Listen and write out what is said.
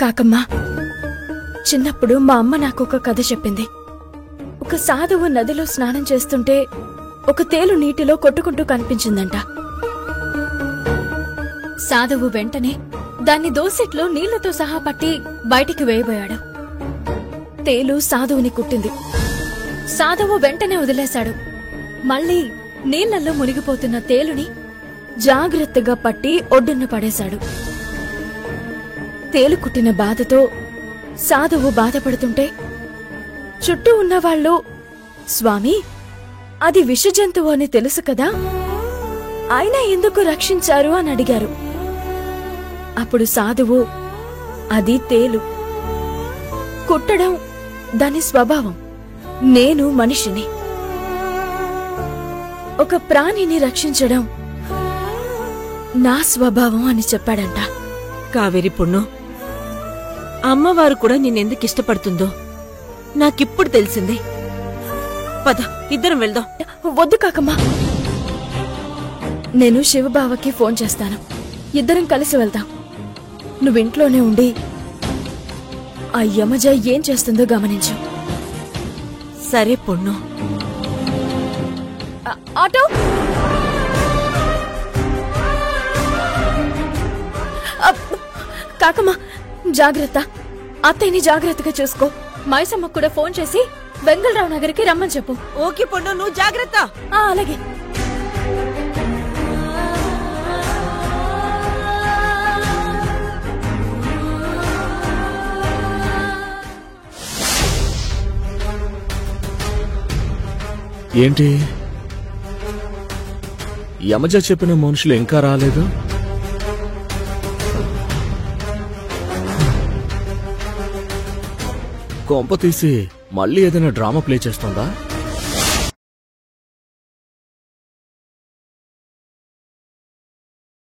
కాకమ్మా, చిన్నప్పుడు మా అమ్మ నాకొక కథ చెప్పింది. ఒక సాధువు నదిలో స్నానం చేస్తుంటే ఒక తేలు నీటిలో కొట్టుకుంటూ కనిపించిందంట. సాధువు వెంటనే దాన్ని దోసెట్లో నీళ్లతో సహా పట్టి బయటికి వేయబోయాడు. తేలు సాధువుని కుట్టింది. సాధువు వెంటనే వదిలేశాడు. మళ్లీ నీళ్లలో మునిగిపోతున్న తేలుని జాగ్రత్తగా పట్టి ఒడ్డున పడేశాడు. తేలు కుట్టిన బాధతో సాధువు బాధపడుతుంటే చుట్టూ ఉన్నవాళ్లు, స్వామి, అది విషజంతువు అని తెలుసు కదా, ఆయన ఎందుకు రక్షించారు అని అడిగారు. అప్పుడు సాధువు, అది తేలు, కుట్టడం దాని స్వభావం, నేను మనిషిని, ఒక ప్రాణిని రక్షించడం నా స్వభావం అని చెప్పాడంట. కావేరి పొన్ను, అమ్మవారు కూడా నిన్నెందుకు ఇష్టపడుతుందో నాకిప్పుడు తెలిసిందే. పద, ఇద్దరం వెళ్దాం. వద్దు కాకమ్మా, నేను శివబావకి ఫోన్ చేస్తాను. ఇద్దరం కలిసి వెళ్దాం. నువ్వింట్లోనే ఉండి ఆ యమజ ఏం చేస్తుందో గమనించు. సరే పొన్ను. ఆటో, కాకమ్మా జాగ్రత్త. అత్తయ్యని జాగ్రత్తగా చూసుకో. మైసమ్మ కూడా ఫోన్ చేసి వెంగళరావు నగర్కి రమ్మని చెప్పు. ఓకే పొన్ను, నువ్వు జాగ్రత్త. అలాగే. ఏంటి, యమజ చెప్పిన మనుషులు ఇంకా రాలేదు? కొంప తీసి మళ్ళీ ఏదైనా డ్రామా ప్లే చేస్తుందా?